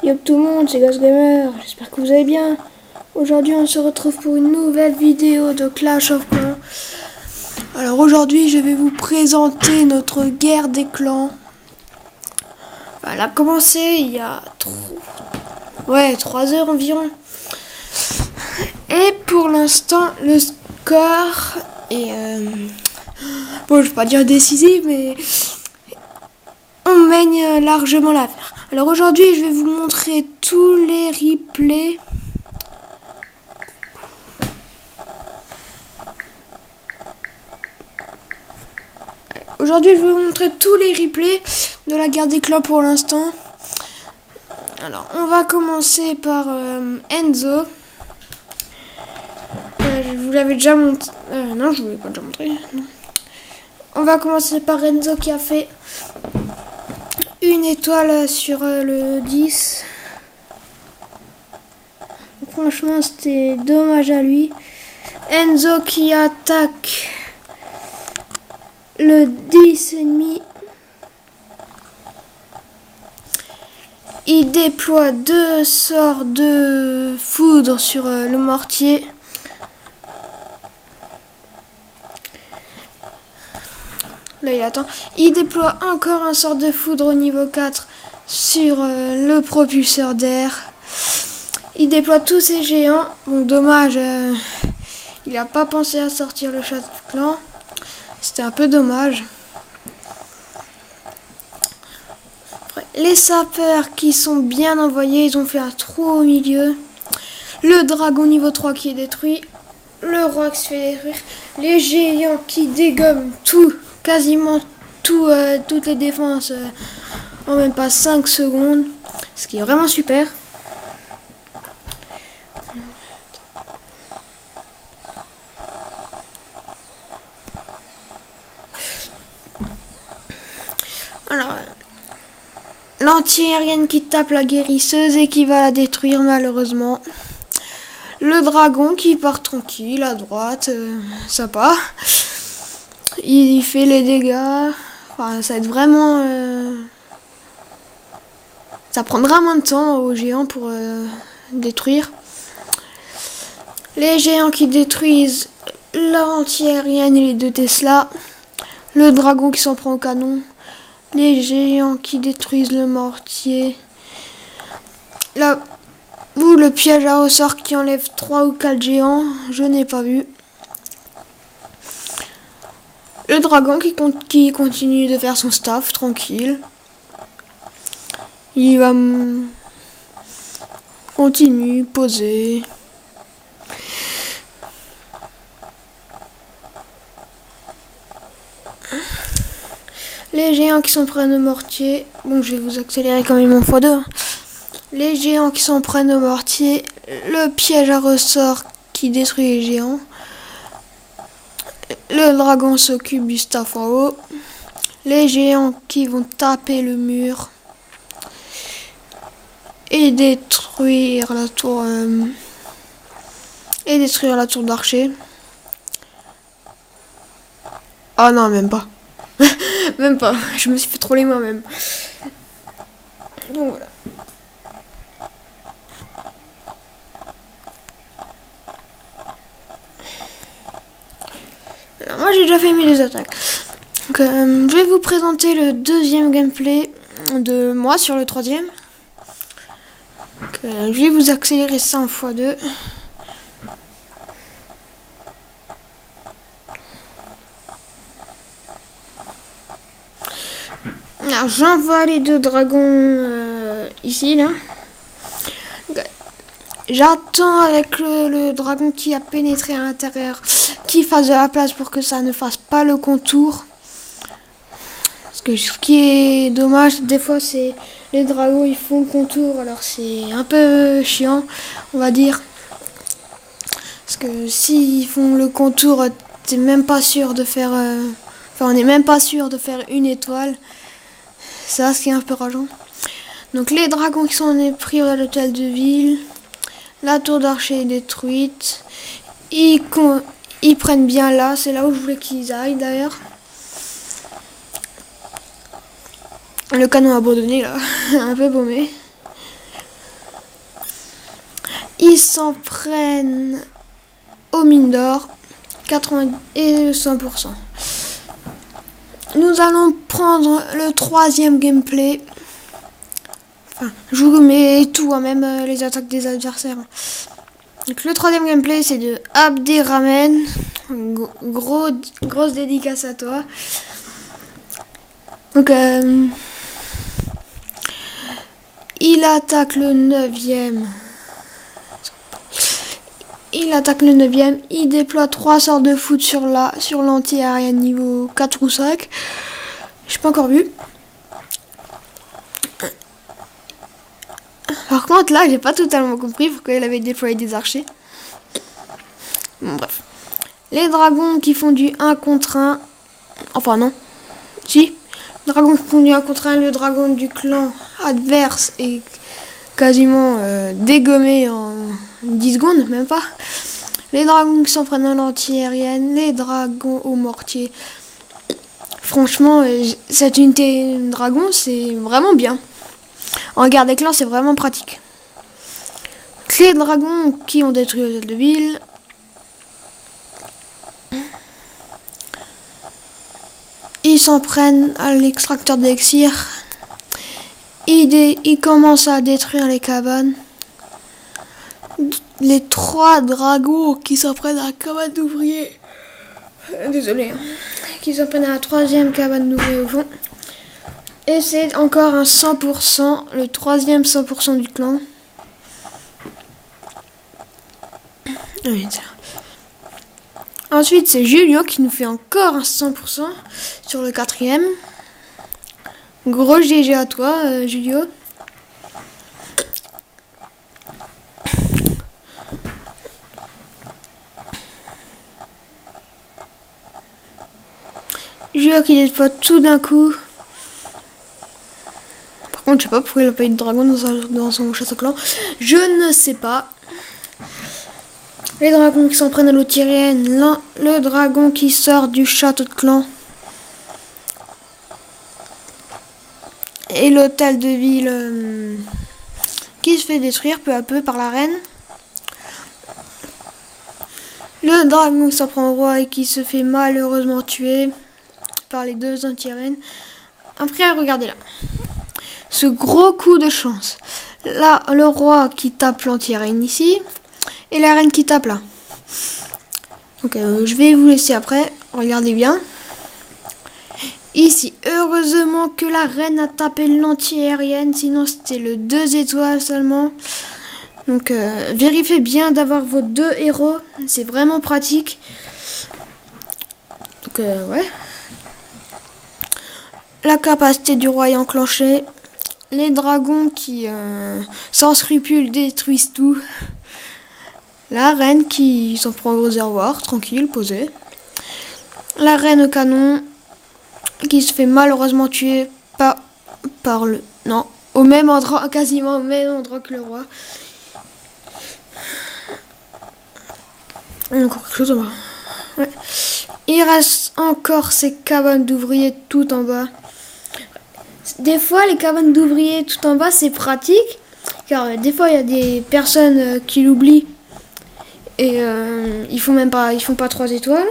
Yo tout le monde, c'est GhostGamer, j'espère que vous allez bien. Aujourd'hui on se retrouve pour une nouvelle vidéo de Clash of Clans. Alors aujourd'hui je vais vous présenter notre guerre des clans. Elle a commencé il y a 3 heures environ. Et pour l'instant le score est... bon, je vais pas dire décisif, mais on mène largement l'affaire. Alors aujourd'hui je vais vous montrer tous les replays. Aujourd'hui, je vais vous montrer tous les replays de la guerre des clans pour l'instant. Alors, on va commencer par Enzo. Je vous l'avais déjà montré. Non, je ne vous l'ai pas déjà montré. Non. On va commencer par Enzo qui a fait une étoile sur le 10. Franchement, c'était dommage à lui. Enzo qui attaque le 10 ennemi. Il déploie 2 sorts de foudre sur le mortier. Là il attend. Il déploie encore un sort de foudre au niveau 4 sur le propulseur d'air. Il déploie tous ses géants. Bon, dommage, il n'a pas pensé à sortir le chat de clan. C'était un peu dommage. Après, les sapeurs qui sont bien envoyés, ils ont fait un trou au milieu. Le dragon niveau 3 qui est détruit. Le roi qui se fait détruire. Les géants qui dégomment tout, quasiment tout, toutes les défenses en même pas 5 secondes. Ce qui est vraiment super. Alors, l'anti-aérienne qui tape la guérisseuse et qui va la détruire malheureusement. Le dragon qui part tranquille à droite, sympa. Il fait les dégâts. Enfin, ça va être vraiment... ça prendra moins de temps aux géants pour détruire. Les géants qui détruisent l'anti-aérienne et les 2 Tesla. Le dragon qui s'en prend au canon. Les géants qui détruisent le mortier. Là, le piège à ressort qui enlève 3 ou 4 géants. Je n'ai pas vu. Le dragon qui continue de faire son staff tranquille. Il va continuer, poser. Les géants qui s'en prennent au mortier. Bon, je vais vous accélérer quand même en x2. Les géants qui s'en prennent au mortier. Le piège à ressort qui détruit les géants. Le dragon s'occupe du staff en haut. Les géants qui vont taper le mur. Et détruire la tour. Et détruire la tour d'archer. Ah non, même pas. Même pas, je me suis fait troller moi-même. Donc voilà. Alors moi j'ai déjà fait mes 2 attaques. Donc, je vais vous présenter le 2e gameplay de moi sur le 3e. Je vais vous accélérer ça en x2. Alors j'envoie les 2 dragons ici là. J'attends avec le dragon qui a pénétré à l'intérieur qu'il fasse de la place pour que ça ne fasse pas le contour. Parce que ce qui est dommage des fois c'est les dragons ils font le contour, alors c'est un peu chiant on va dire. Parce que s'ils font le contour t'es même pas sûr de faire... Enfin on n'est même pas sûr de faire une étoile. C'est ça ce qui est un peu rageant. Donc les dragons qui sont pris à l'hôtel de ville. La tour d'archer est détruite. Ils prennent bien là. C'est là où je voulais qu'ils aillent d'ailleurs. Le canon abandonné là. Un peu paumé. Ils s'en prennent aux mines d'or, 80 et 100%. Nous allons prendre le troisième gameplay. Enfin, je vous mets tout, hein, même les attaques des adversaires. Donc, le troisième gameplay, c'est de Abderrahmane. Grosse dédicace à toi. Donc, il attaque le 9e. Il déploie 3 sorts de foot sur l'anti-aérien niveau 4 ou 5. J'ai pas encore vu. Par contre, là, j'ai pas totalement compris pourquoi il avait déployé des archers. Bon, bref. Les dragons qui font du 1 contre 1. Enfin, non. Si. Les dragons qui font du 1 contre 1. Le dragon du clan adverse est quasiment dégommé en 10 secondes, même pas. Les dragons qui s'en prennent à l'anti-aérienne. Les dragons au mortier. Franchement, cette unité dragon, c'est vraiment bien. En guerre des clans, c'est vraiment pratique. Les dragons qui ont détruit l'hôtel de ville. Ils s'en prennent à l'extracteur d'élixir. Ils commencent à détruire les cabanes. Les 3 dragons qui s'en prennent à la cabane d'ouvriers. Désolé. Qui s'en prennent à la 3e cabane d'ouvriers au fond. Et c'est encore un 100%, le 3e 100% du clan. Ensuite, c'est Julio qui nous fait encore un 100% sur le 4e. Gros GG à toi, Julio. Julio qui déploie tout d'un coup. Par contre, je sais pas pourquoi il a pas eu de dragon dans son château clan. Je ne sais pas. Les dragons qui s'en prennent à l'eau tyrienne. Le dragon qui sort du château de clan. Et l'hôtel de ville qui se fait détruire peu à peu par la reine. Le dragon qui s'en prend au roi et qui se fait malheureusement tuer par les 2 anti-reines. Après, regardez là. Ce gros coup de chance. Là, le roi qui tape l'anti-reine ici. Et la reine qui tape là. Donc, je vais vous laisser après. Regardez bien. Ici, heureusement que la reine a tapé l'anti-aérienne. Sinon, c'était le 2 étoiles seulement. Donc, vérifiez bien d'avoir vos 2 héros. C'est vraiment pratique. Donc, ouais. La capacité du roi est enclenchée. Les dragons qui, sans scrupules, détruisent tout. La reine qui s'en prend au réservoir, tranquille, posée. La reine au canon qui se fait malheureusement tuer par le... Non, au même endroit, quasiment au même endroit que le roi. Il y a encore quelque chose en bas. Ouais. Il reste encore ces cabanes d'ouvriers tout en bas. Des fois, les cabanes d'ouvriers tout en bas, c'est pratique. Car des fois, il y a des personnes qui l'oublient. Et ils font pas 3 étoiles.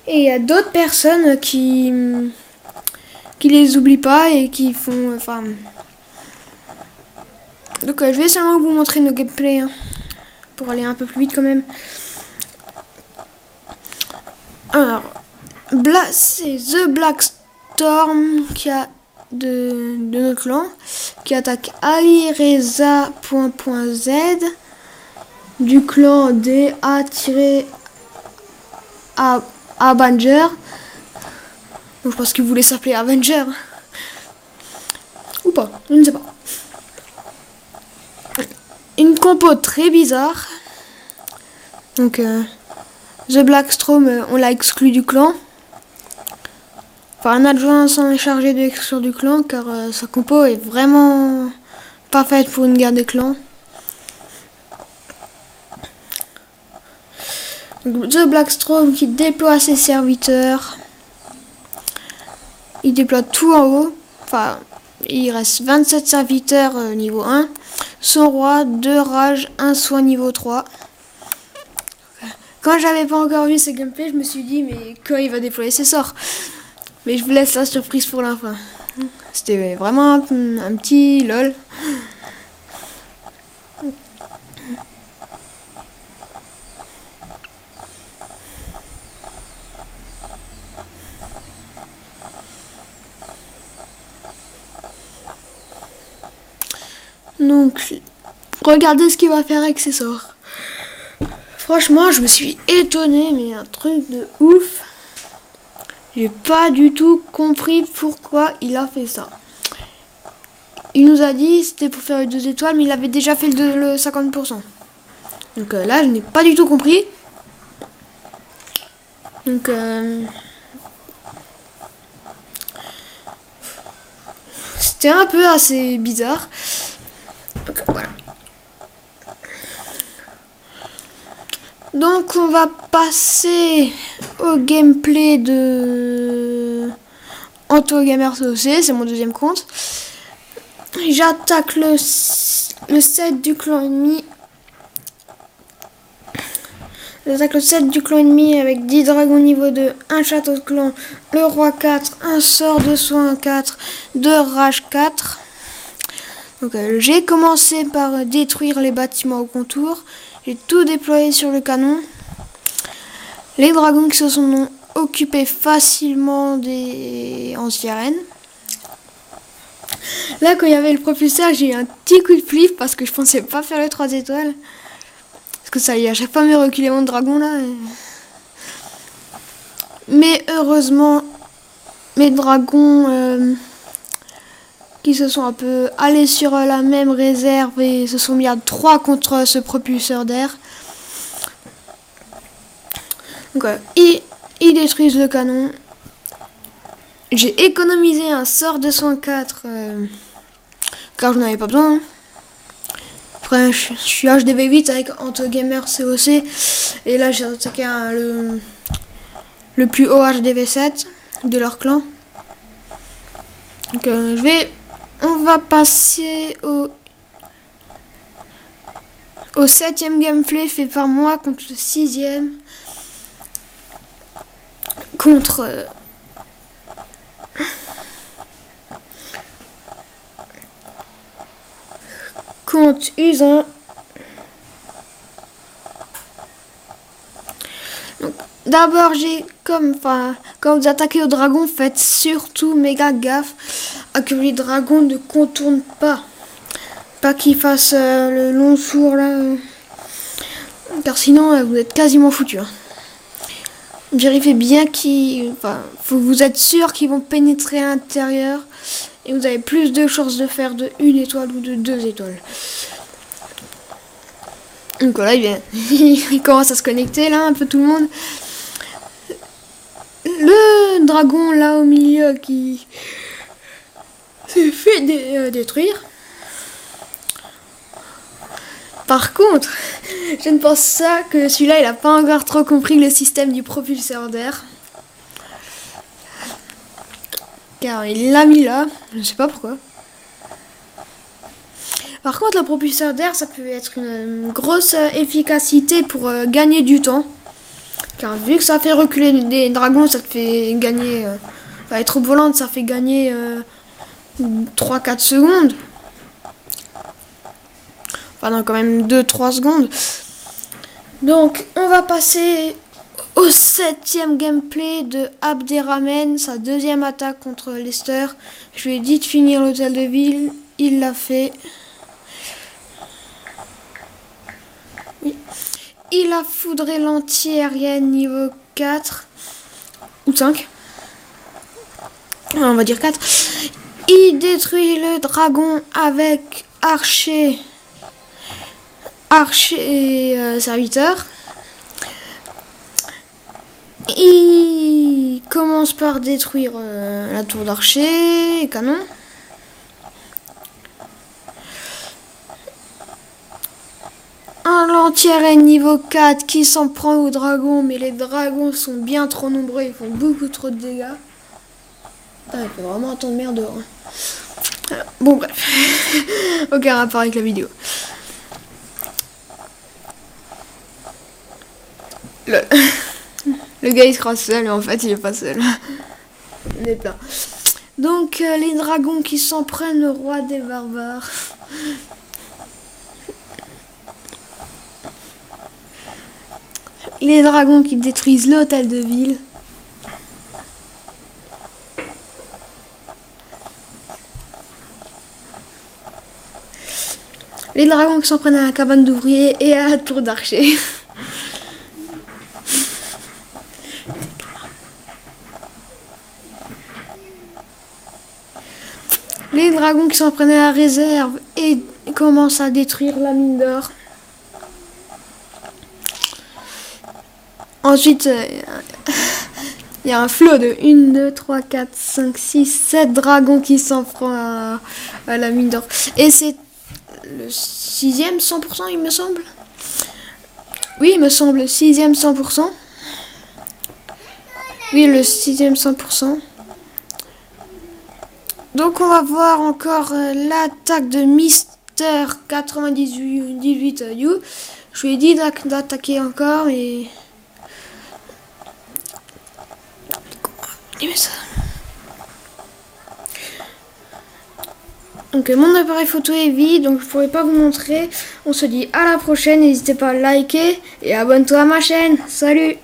Et il y a d'autres personnes qui les oublient pas et qui font... Enfin... Donc je vais seulement vous montrer nos gameplays. Hein, pour aller un peu plus vite quand même. Alors... c'est The Black Storm qui a de notre clan. Qui attaque Ali Reza .z du clan DA-Avenger. Donc, je pense qu'il voulait s'appeler Avenger. Ou pas, je ne sais pas. Une compo très bizarre. Donc, The Black Storm, on l'a exclu du clan. Enfin, un adjoint s'en est chargé de l'exclure du clan car sa compo est vraiment pas faite pour une guerre des clans. Donc, The Blackstorm qui déploie ses serviteurs. Il déploie tout en haut. Enfin, il reste 27 serviteurs niveau 1. son roi, 2 rage, 1 soin niveau 3. Quand j'avais pas encore vu ce gameplay, je me suis dit mais quand il va déployer ses sorts. Mais je vous laisse la surprise pour la fin. C'était vraiment un petit lol. Donc, regardez ce qu'il va faire avec ses sorts. Franchement, je me suis étonnée, mais un truc de ouf. J'ai pas du tout compris pourquoi il a fait ça. Il nous a dit c'était pour faire les 2 étoiles, mais il avait déjà fait le 50%. Donc là, je n'ai pas du tout compris. Donc c'était un peu assez bizarre. Donc voilà. Donc on va passer au gameplay de Anto Gamer COC, c'est mon deuxième compte. J'attaque le set du clan ennemi. J'attaque le set du clan ennemi avec 10 dragons niveau 2, un château de clan, le roi 4, un sort de soin 4, 2 rage 4. Donc j'ai commencé par détruire les bâtiments au contour. J'ai tout déployé sur le canon. Les dragons qui se sont occupés facilement des anti-arènes. Là, quand il y avait le propulseur, j'ai eu un petit coup de flip parce que je pensais pas faire les 3 étoiles. Parce que ça allait à chaque fois me reculer mon dragon là. Mais heureusement, mes dragons qui se sont un peu allés sur la même réserve et se sont mis à 3 contre ce propulseur d'air. Donc ils détruisent le canon. J'ai économisé un sort de soin 4 car je n'en avais pas besoin. Hein. Après je suis HDV8 avec Anto Gamer COC et là j'ai attaqué le plus haut HDV7 de leur clan. Donc on va passer au 7e gameplay fait par moi contre le 6e. Contre Usan. D'abord, quand vous attaquez au dragon, faites surtout méga gaffe à que les dragons ne contournent pas. Pas qu'ils fassent le long sourd là. Car sinon, vous êtes quasiment foutu. Hein. Vérifiez bien faut vous être sûr qu'ils vont pénétrer à l'intérieur. Et vous avez plus de chances de faire de 1 étoile ou de 2 étoiles. Donc voilà, il commence à se connecter là, un peu tout le monde. Le dragon là au milieu qui s'est fait détruire. Par contre, je ne pense pas que celui-là il a pas encore trop compris le système du propulseur d'air. Car il l'a mis là, je ne sais pas pourquoi. Par contre, le propulseur d'air, ça peut être une grosse efficacité pour gagner du temps. Car vu que ça fait reculer des dragons, ça te fait gagner... les troupes volantes, ça fait gagner 3-4 secondes. Enfin non, quand même 2-3 secondes. Donc, on va passer au 7e gameplay de Abderrahmane, sa 2e attaque contre Leicester. Je lui ai dit de finir l'hôtel de ville, il l'a fait. Oui. Il a foudré l'anti-aérienne niveau 4 ou 5. On va dire 4. Il détruit le dragon avec archer et serviteur. Il commence par détruire la tour d'archer et canon. Un lantier niveau 4 qui s'en prend aux dragons, mais les dragons sont bien trop nombreux, ils font beaucoup trop de dégâts. Putain, il fait vraiment un temps de merde dehors. Bon bref, aucun rapport avec la vidéo. Le, le gars il se croit seul, mais en fait il est pas seul. On est plein. Donc les dragons qui s'en prennent au roi des barbares. Les dragons qui détruisent l'hôtel de ville. Les dragons qui s'en prennent à la cabane d'ouvriers et à la tour d'archer. Les dragons qui s'en prennent à la réserve et commencent à détruire la mine d'or. Ensuite, il y a un flot de 1, 2, 3, 4, 5, 6, 7 dragons qui s'en prennent à la mine d'or. Et c'est le 6e 100%, il me semble. Oui, il me semble, 6e 100%. Oui, le 6e 100%. Donc on va voir encore l'attaque de Mister 98 You. Je lui ai dit d'attaquer encore, mais... Donc mon appareil photo est vide, donc je ne pourrai pas vous montrer. On se dit à la prochaine, n'hésitez pas à liker et abonne-toi à ma chaîne. Salut!